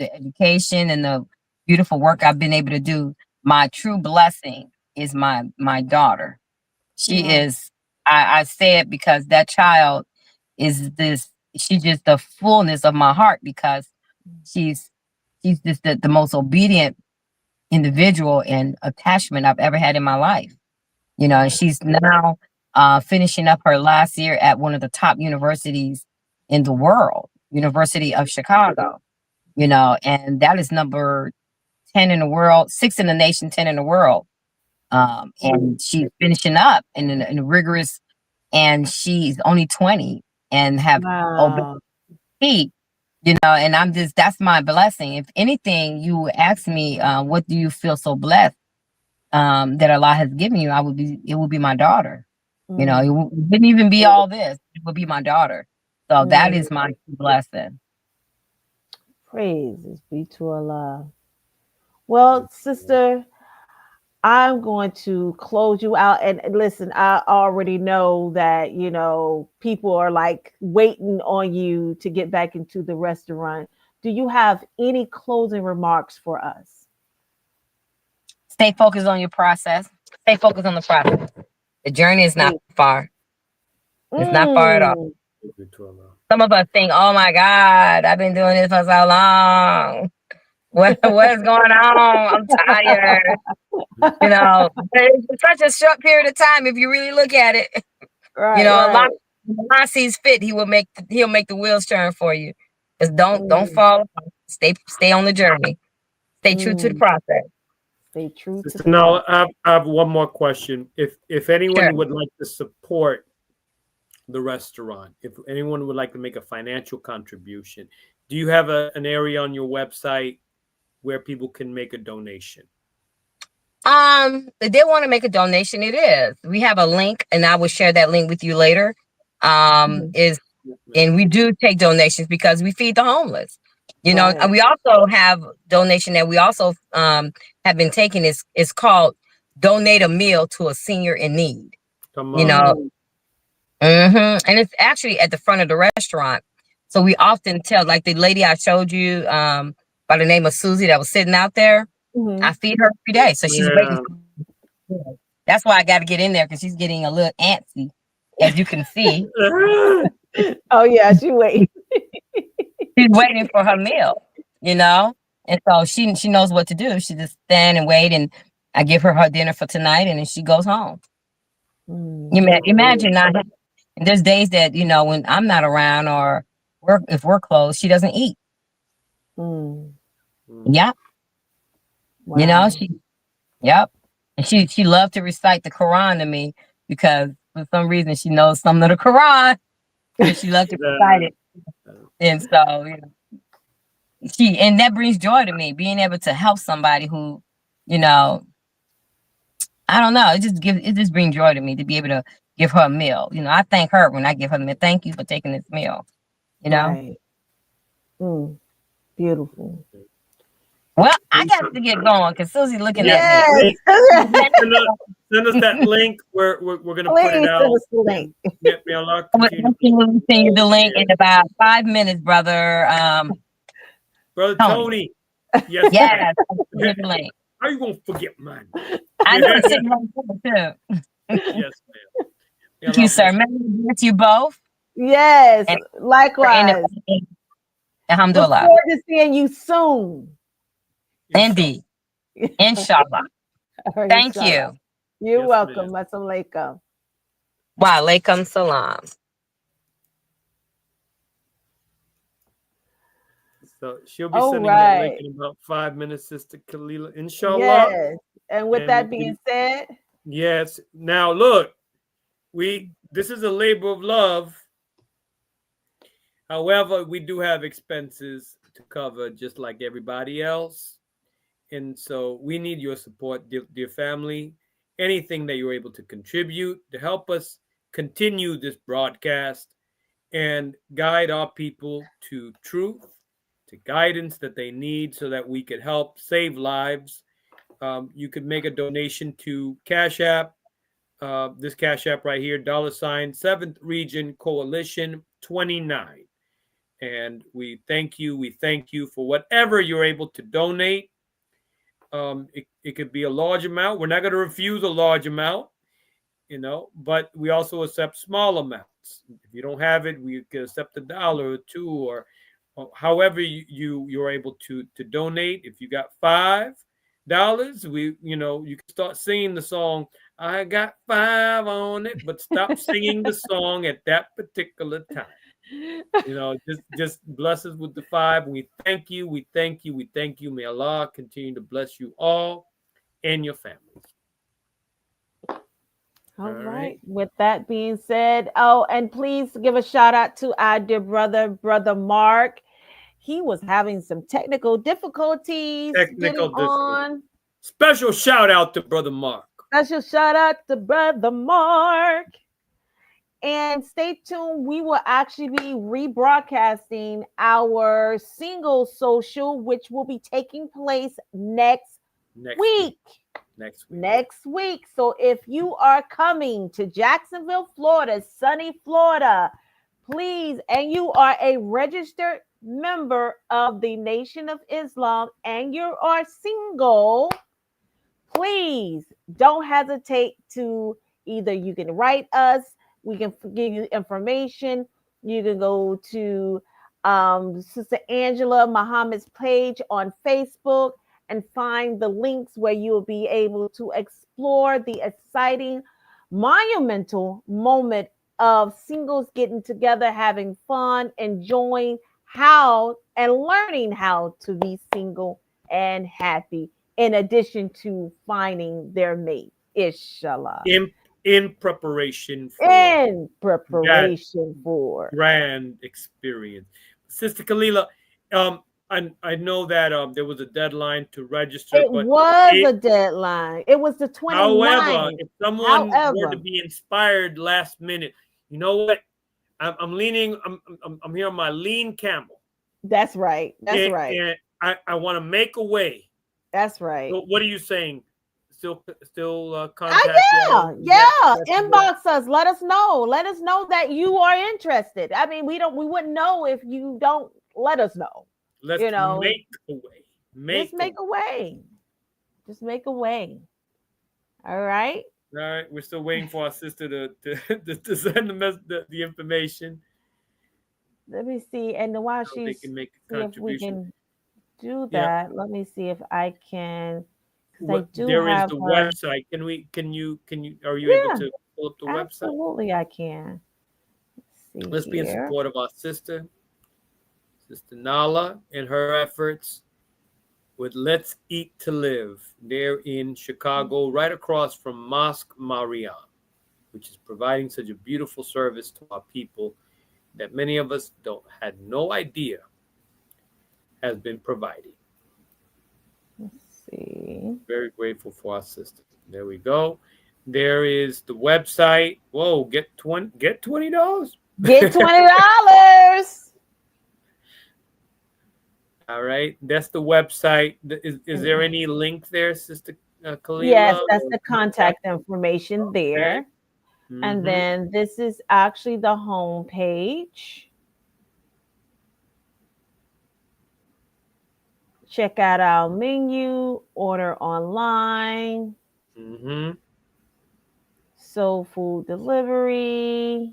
Speaker 4: education and the beautiful work I've been able to do, my true blessing is my daughter. She is, I say it because that child is she's just the fullness of my heart, because she's just the most obedient individual and attachment I've ever had in my life. And she's now finishing up her last year at one of the top universities in the world, University of Chicago, and that is number 10 in the world, 6 in the nation, 10 in the world. And she's finishing up in a rigorous, and she's only 20 and have obeyed, and that's my blessing. If anything, you ask me, what do you feel so blessed that Allah has given you? It would be my daughter. It wouldn't even be all this. It would be my daughter. So that is my blessing.
Speaker 3: Praises be to Allah. Well, sister, I'm going to close you out. And listen, I already know that, people are like waiting on you to get back into the restaurant. Do you have any closing remarks for us?
Speaker 4: Stay focused on your process. Stay focused on the process. The journey is not far. It's not far at all. Some of us think, "Oh my God, I've been doing this for so long. What is going on? I'm tired." It's such a short period of time if you really look at it.
Speaker 3: Right,
Speaker 4: Allah sees fit, he'll make the wheels turn for you. Just don't fall. Stay on the journey. Stay true to the process.
Speaker 3: Stay true to the
Speaker 2: Now, I have one more question. If anyone would like to support the restaurant, if anyone would like to make a financial contribution, do you have an area on your website where people can make a donation?
Speaker 4: If they want to make a donation, we have a link, and I will share that link with you later. And we do take donations because we feed the homeless. And we also have donation that we also have been taking. It's called Donate a Meal to a Senior in Need.
Speaker 2: Come on.
Speaker 4: And it's actually at the front of the restaurant. So we often tell, like the lady I showed you by the name of Susie that was sitting out there, I feed her every day. So she's waiting. That's why I got to get in there, because she's getting a little antsy, as you can see.
Speaker 3: Oh yeah, she wait.
Speaker 4: She's waiting for her meal, you know? And so she knows what to do. She just stand and wait, and I give her dinner for tonight, and then she goes home. Imagine not. And there's days that, you know, when I'm not around or if we're closed, she doesn't eat. Yeah.
Speaker 3: Wow.
Speaker 4: You know, yep. And she loved to recite the Quran to me because for some reason she knows some of the Quran and she loved to recite it. And so, you know, and that brings joy to me, being able to help somebody who, you know, I don't know, it just brings joy to me to be able to give her a meal. You know, I thank her when I give her a meal. Thank you for taking this meal. You know?
Speaker 3: Right. Beautiful.
Speaker 4: Well, I got to get going because Susie's looking at me.
Speaker 2: Send us that link. We're gonna put it out.
Speaker 3: Link.
Speaker 4: We'll send you the link in about 5 minutes, brother.
Speaker 2: Brother Tony. Yes.
Speaker 4: Yes. The link.
Speaker 2: How you gonna forget mine?
Speaker 4: I know it's sitting right there too.
Speaker 2: Yes, ma'am.
Speaker 4: Thank you, sir. May I bless you both?
Speaker 3: Yes, and likewise.
Speaker 4: Alhamdulillah.
Speaker 3: Look forward to seeing you soon.
Speaker 4: Indeed. Inshallah. Thank you.
Speaker 3: You're welcome. Assalamu alaikum.
Speaker 4: Wa alaikum salam.
Speaker 2: So she'll be sending that link in about 5 minutes, Sister Kalila, inshallah.
Speaker 3: Yes. And with that being said.
Speaker 2: Yes. Now look, this is a labor of love. However, we do have expenses to cover just like everybody else. And so we need your support, dear family. Anything that you're able to contribute to help us continue this broadcast and guide our people to truth, to guidance that they need so that we could help save lives. You could make a donation to Cash App, this Cash App right here, $ 7th Region Coalition 29. And we thank you. We thank you for whatever you're able to donate. It could be a large amount. We're not going to refuse a large amount, you know, but we also accept small amounts. If you don't have it, we can accept $1 or $2 or however you're able to donate. If you got $5, you can start singing the song, I got 5 on it, but stop singing the song at that particular time. You know, just bless us with the 5. We thank you. We thank you. We thank you. May Allah continue to bless you all and your families.
Speaker 3: All right. With that being said, and please give a shout out to our dear brother Mark. He was having some technical difficulties. On.
Speaker 2: Special shout out to Brother Mark.
Speaker 3: Special shout out to Brother Mark. And stay tuned. We will actually be rebroadcasting our single social, which will be taking place next week. Next week. So if you are coming to Jacksonville, Florida, sunny Florida, please, and you are a registered member of the Nation of Islam and you are single, please don't hesitate to either you can write us, we can give you information. You can go to Sister Angela Muhammad's page on Facebook and find the links where you will be able to explore the exciting, monumental moment of singles getting together, having fun, enjoying how and learning how to be single and happy, in addition to finding their mate, inshallah.
Speaker 2: In preparation
Speaker 3: for
Speaker 2: grand experience. Sister Kalila, I know that there was a deadline to register.
Speaker 3: It was a deadline. It was the 29th.
Speaker 2: However, if someone were to be inspired last minute, you know what? I'm leaning. I'm here on my lean camel.
Speaker 3: That's right. That's right.
Speaker 2: And I want to make a way.
Speaker 3: That's right.
Speaker 2: So what are you saying? Still contact
Speaker 3: inbox us. Let us know that you are interested. I mean, we wouldn't know if you don't let us know.
Speaker 2: Let's make a way.
Speaker 3: Just make a way. Just make a way. All right.
Speaker 2: We're still waiting for our sister to send the information.
Speaker 3: Let me see. And while
Speaker 2: how they
Speaker 3: she's
Speaker 2: can make a
Speaker 3: see if we
Speaker 2: contribution.
Speaker 3: can do
Speaker 2: Yeah.
Speaker 3: that, let me see if I can, because I
Speaker 2: What
Speaker 3: do
Speaker 2: there is
Speaker 3: have
Speaker 2: the
Speaker 3: her.
Speaker 2: website. Can you are you able
Speaker 3: Yeah,
Speaker 2: to pull up the website?
Speaker 3: absolutely, I can. Let's
Speaker 2: Let's
Speaker 3: see
Speaker 2: be in
Speaker 3: here.
Speaker 2: support of our sister Nala, and her efforts with Let's Eat to Live. They're in Chicago, right across from Mosque Mariam, which is providing such a beautiful service to our people that many of us had no idea has been providing.
Speaker 3: Let's see.
Speaker 2: Very grateful for our sister. There we go. There is the website. Whoa, get $20.
Speaker 3: Get $20.
Speaker 2: All right, that's the website. Is there any link there, Sister Kalila?
Speaker 3: Yes, that's the contact information there.
Speaker 2: Okay.
Speaker 3: And
Speaker 2: Mhm.
Speaker 3: then this is actually the home page. Check out our menu, order online,
Speaker 2: Mhm.
Speaker 3: soul food delivery.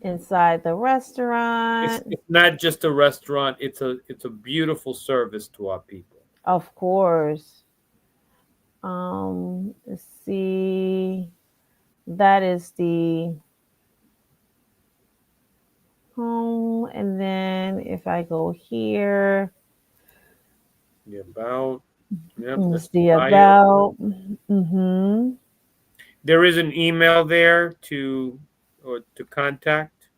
Speaker 3: Inside the restaurant.
Speaker 2: It's not just a restaurant. It's a beautiful service to our people.
Speaker 3: Of course. Let's see. That is the home. And then if I go here,
Speaker 2: The about. Yep,
Speaker 3: let's
Speaker 2: that's
Speaker 3: see
Speaker 2: the bio.
Speaker 3: about. Mm-hmm.
Speaker 2: There is an email there to contact.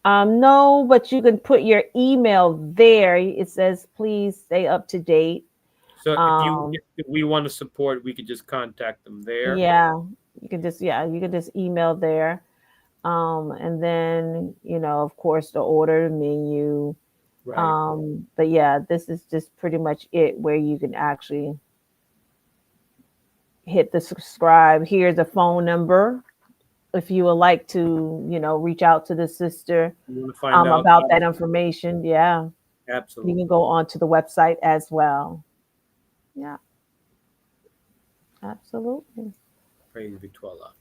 Speaker 3: No, but you can put your email there. It says, please stay up to date.
Speaker 2: So if we want to support, we could just contact them there.
Speaker 3: Yeah, you can just email there. And then, of course, the order menu.
Speaker 2: Right.
Speaker 3: But yeah, this is just pretty much it where you can actually hit the subscribe. Here's a phone number if you would like to, reach out to the sister
Speaker 2: You want to find out
Speaker 3: about that information. Yeah.
Speaker 2: Absolutely.
Speaker 3: You can go onto the website as well. Yeah. Absolutely.
Speaker 2: Praise be to Allah.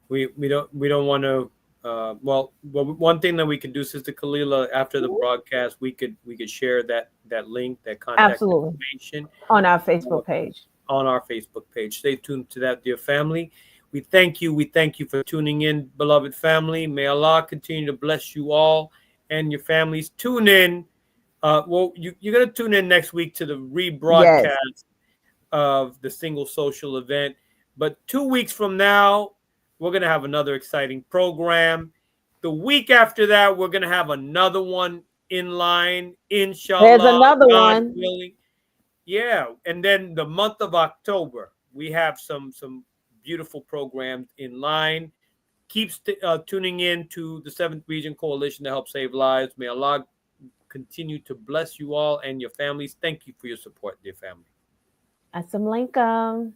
Speaker 2: We don't want to. Well, one thing that we could do, Sister Kalila, after the broadcast, we could share that link, that contact information
Speaker 3: on our Facebook page.
Speaker 2: On our Facebook page. Stay tuned to that, dear family. We thank you. We thank you for tuning in, beloved family. May Allah continue to bless you all and your families. Tune in. Well, you're gonna tune in next week to the rebroadcast of the Single Social event. But 2 weeks from now, we're going to have another exciting program. The week after that, we're going to have another one in line, inshallah.
Speaker 3: There's another one.
Speaker 2: Willing. Yeah. And then the month of October, we have some beautiful programs in line. Keep tuning in to the 7th Region Coalition to help save lives. May Allah continue to bless you all and your families. Thank you for your support, dear family.
Speaker 3: Assalamualaikum.